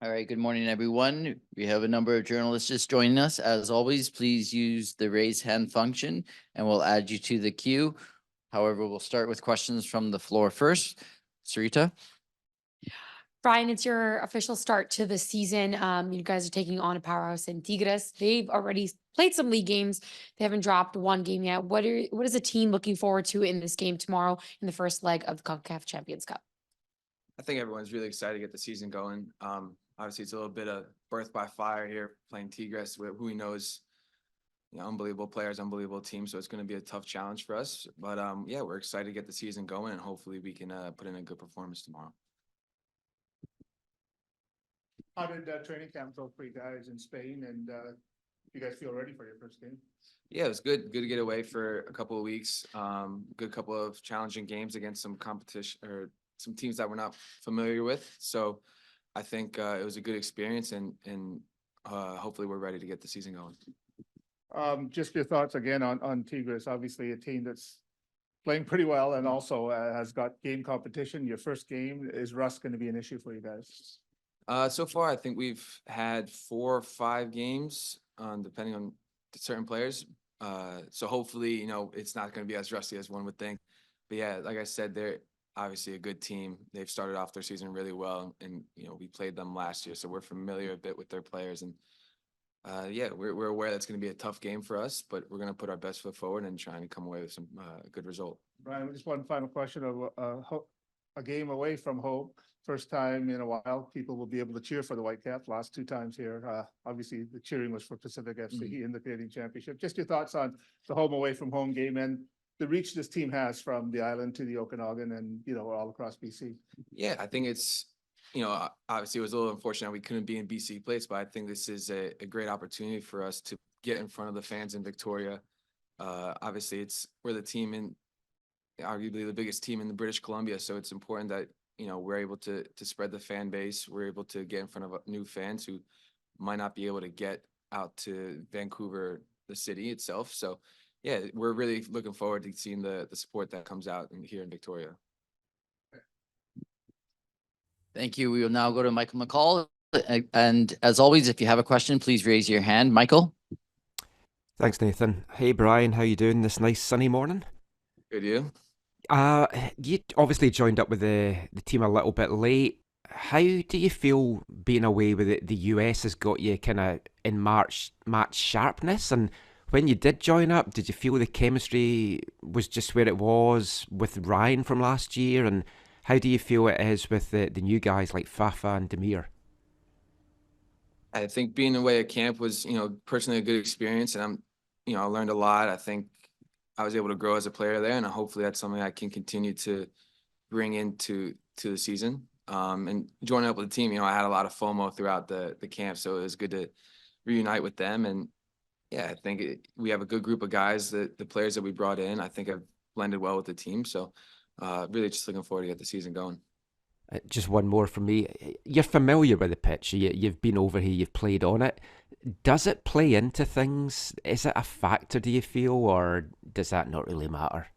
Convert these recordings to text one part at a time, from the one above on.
All right, good morning, everyone. We have a number of journalists just joining us. As always, please use the raise hand function and we'll add you to the queue. However, we'll start with questions from the floor first. Sarita? Brian, it's your official start to the season. You guys are taking on a powerhouse in Tigres. They've already played some league games. They haven't dropped one game yet. What is the team looking forward to in this game tomorrow in the first leg of the Concacaf Champions Cup? I think everyone's really excited to get the season going. Obviously, it's a little bit of birth by fire here, playing Tigres, who he knows, unbelievable players, unbelievable team. So it's going to be a tough challenge for us. But yeah, we're excited to get the season going, and hopefully we can put in a good performance tomorrow. How did training camp go for you guys in Spain? And you guys feel ready for your first game? Yeah, it was good. Good to get away for a couple of weeks. Good couple of challenging games against some competition or some teams that we're not familiar with. So I think it was a good experience, and hopefully we're ready to get the season going. Just your thoughts again on Tigres, obviously a team that's playing pretty well and also has got game competition. Your first game, is rust going to be an issue for you guys? So far, I think we've had 4 or 5 games, depending on certain players. So hopefully, it's not going to be as rusty as one would think. But yeah, like I said, they're obviously a good team. They've started off their season really well, and we played them last year, so we're familiar a bit with their players. And yeah, we're aware that's going to be a tough game for us, but we're going to put our best foot forward and try and come away with some good result. Brian, just one final question of a game away from home. First time in a while, people will be able to cheer for the Whitecaps. Last 2 times here, obviously the cheering was for Pacific FC in the Canadian Championship. Just your thoughts on the home away from home game and the reach this team has from the island to the Okanagan and all across BC. Yeah, I think it's obviously it was a little unfortunate we couldn't be in BC place, but I think this is a great opportunity for us to get in front of the fans in Victoria. Obviously, we're the team in arguably the biggest team in the British Columbia, so it's important that we're able to spread the fan base. We're able to get in front of new fans who might not be able to get out to Vancouver, the city itself. So yeah, we're really looking forward to seeing the support that comes out here in Victoria. Thank you. We will now go to Michael McCall. And as always, if you have a question, please raise your hand. Michael? Thanks, Nathan. Hey, Brian, how you doing this nice sunny morning? Good, you? You obviously joined up with the team a little bit late. How do you feel being away with it? The US has got you kind of in match sharpness, and when you did join up, did you feel the chemistry was just where it was with Ryan from last year? And how do you feel it is with the new guys like Fafa and Demir? I think being away at camp was, personally a good experience, and I learned a lot. I think I was able to grow as a player there, and hopefully that's something I can continue to bring into the season. And joining up with the team, I had a lot of FOMO throughout the camp, so it was good to reunite with them. And yeah, I think we have a good group of guys. The players that we brought in, I think have blended well with the team. So really just looking forward to get the season going. Just one more from me. You're familiar with the pitch. You've been over here. You've played on it. Does it play into things? Is it a factor, do you feel, or does that not really matter?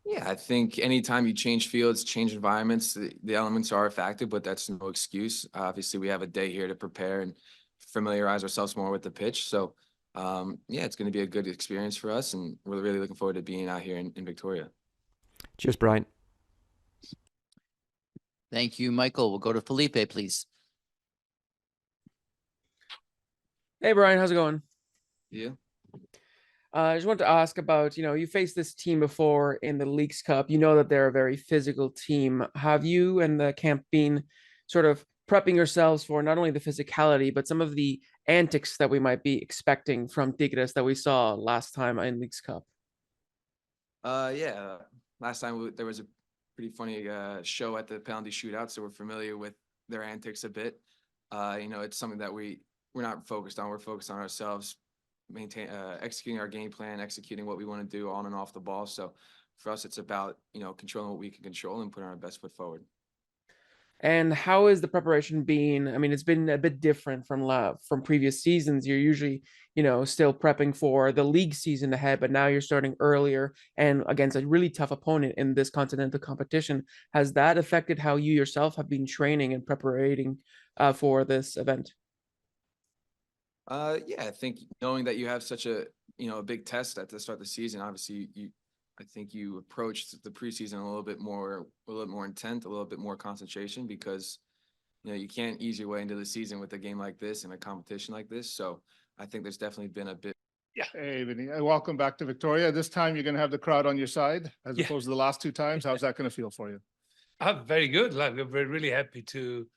Yeah, I think anytime you change fields, change environments, the elements are a factor, but that's no excuse. Obviously, we have a day here to prepare and familiarize ourselves more with the pitch. So, yeah, it's going to be a good experience for us, and we're really looking forward to being out here in Victoria. Cheers, Brian. Thank you, Michael. We'll go to Felipe, please. Hey, Brian, how's it going? Yeah. I just want to ask about, you faced this team before in the Leagues Cup. You know that they're a very physical team. Have you and the camp been sort of prepping yourselves for not only the physicality, but some of the antics that we might be expecting from Tigres that we saw last time in Leagues Cup? Yeah. Last time there was a pretty funny show at the penalty shootout, so we're familiar with their antics a bit. It's something that we're not focused on. We're focused on ourselves, executing our game plan, executing what we want to do on and off the ball. So for us, it's about controlling what we can control and putting our best foot forward. And how is the preparation been? I mean, it's been a bit different from previous seasons. You're usually, still prepping for the league season ahead, but now you're starting earlier and against a really tough opponent in this continental competition. Has that affected how you yourself have been training and preparing for this event? Yeah, I think knowing that you have such a big test at the start of the season, obviously I think you approached the preseason a little bit more intent, a little bit more concentration, because you can't ease your way into the season with a game like this and a competition like this. So I think there's definitely been a bit. Yeah. Hey, Vinny, welcome back to Victoria. This time you're going to have the crowd on your side as opposed to the last two times. How's that going to feel for you? Very good. Like, we're really happy to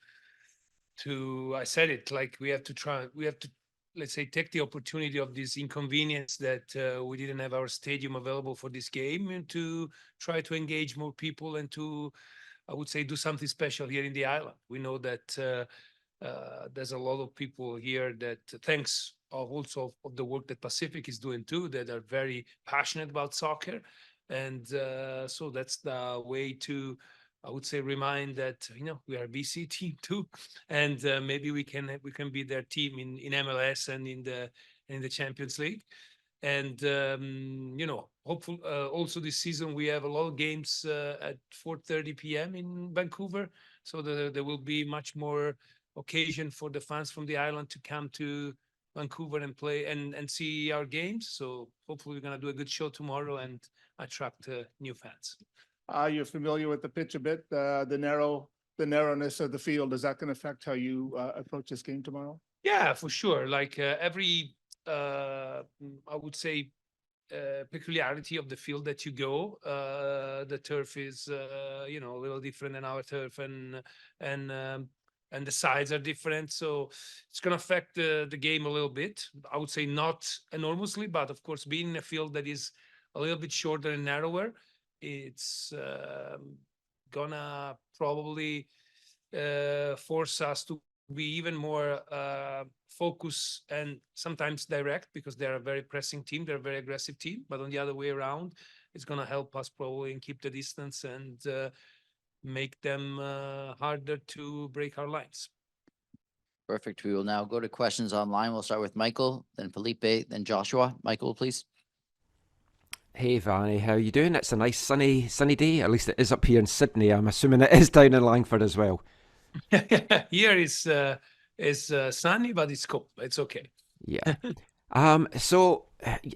I said it, like we have to let's say take the opportunity of this inconvenience that we didn't have our stadium available for this game, and to try to engage more people and to, I would say, do something special here in the island. We know that there's a lot of people here that, thanks also of the work that Pacific is doing too, that are very passionate about soccer. And so that's the way to, I would say, remind that we are a BC team too, and maybe we can be their team in MLS and in the Champions League. And hopefully also this season we have a lot of games at 4:30 p.m. in Vancouver, so there will be much more occasion for the fans from the island to come to Vancouver and play and see our games. So hopefully we're gonna do a good show tomorrow and attract new fans. You're familiar with the pitch a bit, the narrowness of the field. Is that going to affect how you approach this game tomorrow? Yeah, for sure. Like every, I would say, peculiarity of the field that you go, the turf is, a little different than our turf, and the sides are different. So it's going to affect the game a little bit. I would say not enormously, but of course, being in a field that is a little bit shorter and narrower, it's gonna probably force us to be even more focused and sometimes direct, because they're a very pressing team, they're a very aggressive team. But on the other way around, it's gonna help us probably and keep the distance and make them harder to break our lines. Perfect. We will now go to questions online. We'll start with Michael, then Felipe, then Joshua. Michael, please. Hey Vanni, how you doing? It's a nice sunny day. At least it is up here in Sydney. I'm assuming it is down in Langford as well. Here is sunny, but it's cold. It's okay. Yeah. So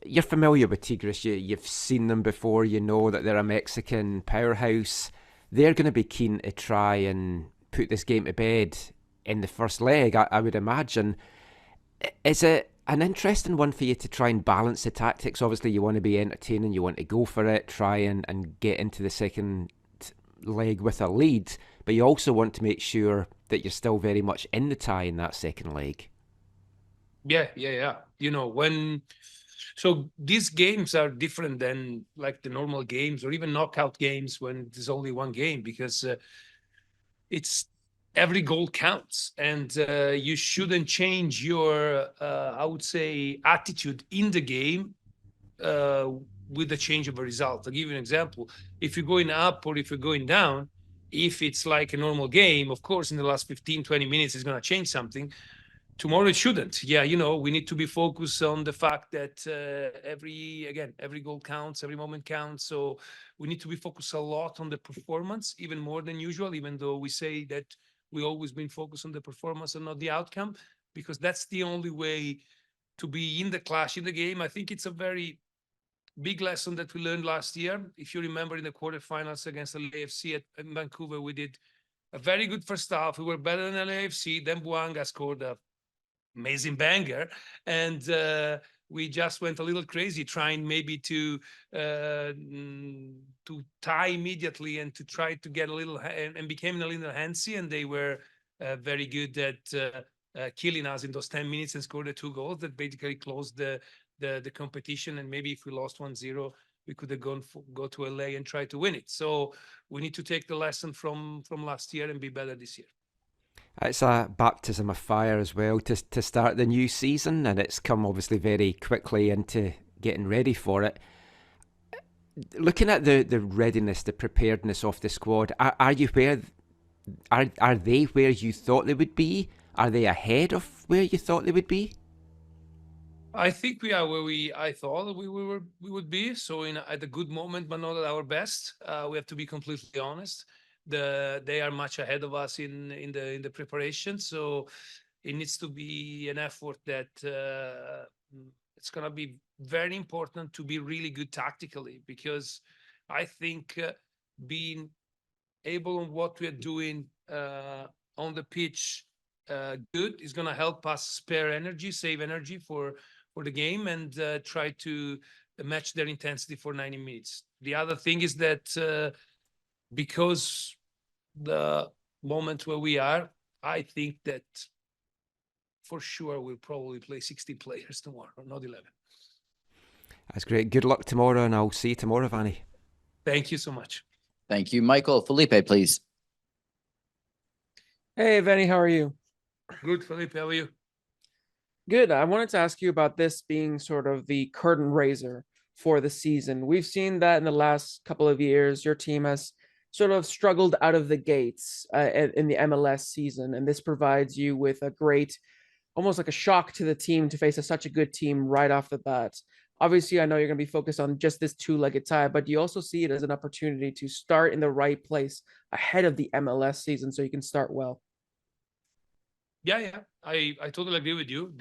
you're familiar with Tigres. You've seen them before. You know that they're a Mexican powerhouse. They're going to be keen to try and put this game to bed in the first leg, I would imagine. Is it an interesting one for you to try and balance the tactics? Obviously, you want to be entertaining, you want to go for it, try and get into the second leg with a lead, but you also want to make sure that you're still very much in the tie in that second leg. Yeah. So these games are different than like the normal games or even knockout games when there's only one game, because it's every goal counts, and you shouldn't change your, I would say, attitude in the game with the change of a result. I'll give you an example. If you're going up or if you're going down, if it's like a normal game, of course, in the last 15, 20 minutes, it's going to change something. Tomorrow it shouldn't. Yeah, we need to be focused on the fact that every goal counts, every moment counts. So we need to be focused a lot on the performance, even more than usual, even though we say that we always been focused on the performance and not the outcome, because that's the only way to be in the clash in the game. I think it's a very big lesson that we learned last year. If you remember, in the quarterfinals against LAFC in Vancouver, we did a very good first half. We were better than LAFC. Then Buanga scored a amazing banger, and we just went a little crazy trying maybe to tie immediately and to try to get a little and became a little handsy, and they were very good at killing us in those 10 minutes and scored the 2 goals that basically closed the competition. And maybe if we lost 1-0, we could have go to LA and try to win it. So we need to take the lesson from last year and be better this year. It's a baptism of fire as well to start the new season, and it's come obviously very quickly into getting ready for it. Looking at the readiness, the preparedness of the squad, are you where are they where you thought they would be? Are they ahead of where you thought they would be? I think we are where I thought we would be. So at a good moment, but not at our best. We have to be completely honest. They are much ahead of us in the preparation. So it needs to be an effort that it's gonna be very important to be really good tactically, because I think being able on what we are doing on the pitch good is gonna help us spare energy, save energy for the game, and try to match their intensity for 90 minutes. The other thing is that because the moment where we are, I think that for sure we'll probably play 60 players tomorrow, not 11. That's great. Good luck tomorrow, and I'll see you tomorrow, Vanni. Thank you so much. Thank you, Michael. Felipe, please. Hey, Vanni, how are you? Good, Felipe. How are you? Good. I wanted to ask you about this being sort of the curtain raiser for the season. We've seen that in the last couple of years. Your team has sort of struggled out of the gates in the MLS season, and this provides you with a great, almost like a shock to the team to face such a good team right off the bat. Obviously, I know you're going to be focused on just this two-legged tie, but you also see it as an opportunity to start in the right place ahead of the MLS season so you can start well. Yeah. I totally agree with you.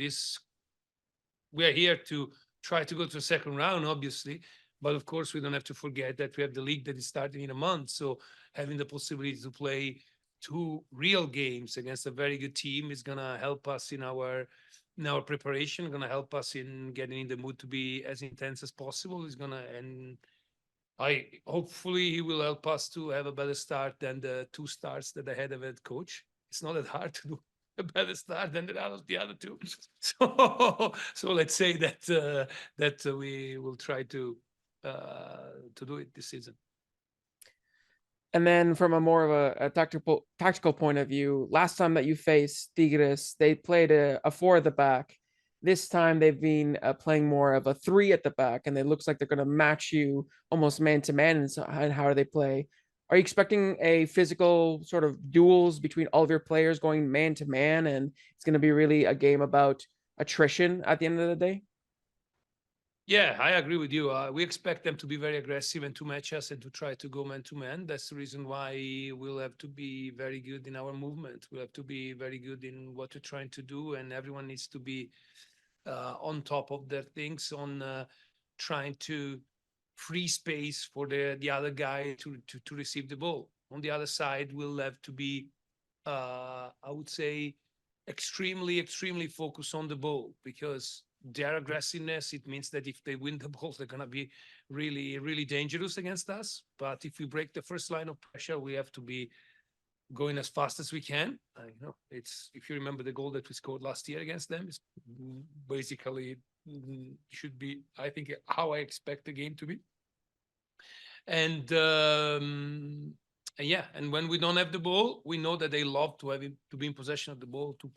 We are here to try to go to the second round, obviously, but of course we don't have to forget that we have the league that is starting in a month. So having the possibility to play 2 real games against a very good team is gonna help us in our preparation, gonna help us in getting in the mood to be as intense as possible. And hopefully he will help us to have a better start than the 2 starts that I had as head coach. It's not that hard to do a better start than the other 2. So let's say that we will try to do it this season. And then from a more of a tactical point of view, last time that you faced Tigres, they played a 4 at the back. This time they've been playing more of a 3 at the back, and it looks like they're going to match you almost man to man in how they play. Are you expecting a physical sort of duels between all of your players going man to man, and it's going to be really a game about attrition at the end of the day? Yeah, I agree with you. We expect them to be very aggressive and to match us and to try to go man to man. That's the reason why we'll have to be very good in our movement. We'll have to be very good in what we're trying to do, and everyone needs to be on top of their things, on trying to free space for the other guy to receive the ball. On the other side, we'll have to be, I would say, extremely focused on the ball, because their aggressiveness, it means that if they win the ball, they're going to be really dangerous against us. But if we break the first line of pressure, we have to be going as fast as we can. It's, if you remember the goal that we scored last year against them, it's basically should be, I think, how I expect the game to be. And yeah, and when we don't have the ball, we know that they love to be in possession of the ball, to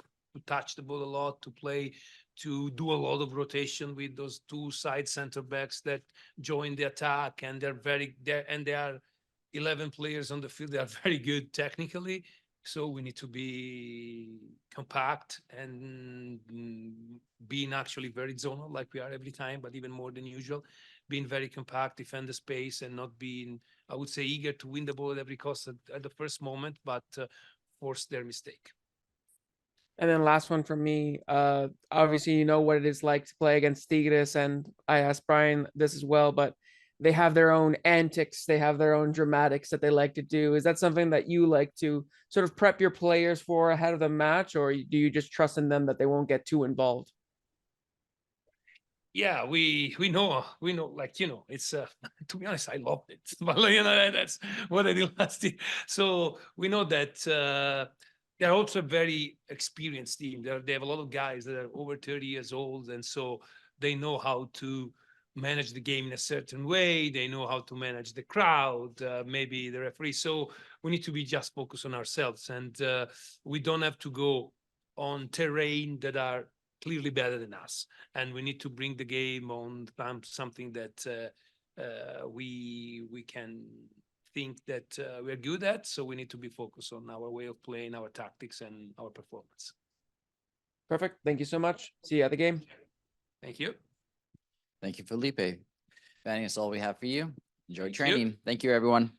touch the ball a lot, to play, to do a lot of rotation with those 2 side center backs that join the attack, and they are 11 players on the field. They are very good technically. So we need to be compact and being actually very zonal, like we are every time, but even more than usual, being very compact, defend the space, and not being, I would say, eager to win the ball at every cost at the first moment, but force their mistake. And then last one from me, obviously you know what it is like to play against Tigres, and I asked Brian this as well, but they have their own antics, they have their own dramatics that they like to do. Is that something that you like to sort of prep your players for ahead of the match, or do you just trust in them that they won't get too involved? Yeah, we know, like, it's to be honest, I loved it. But that's what I did last year. So we know that they're also a very experienced team. They have a lot of guys that are over 30 years old, and so they know how to manage the game in a certain way. They know how to manage the crowd, maybe the referee. So we need to be just focused on ourselves, and we don't have to go on terrain that are clearly better than us. And we need to bring the game on something that we can think that we're good at. So we need to be focused on our way of playing, our tactics, and our performance. Perfect. Thank you so much. See you at the game. Thank you. Thank you, Felipe. Vanni, that's all we have for you. Enjoy Thank you. training. Thank you, everyone.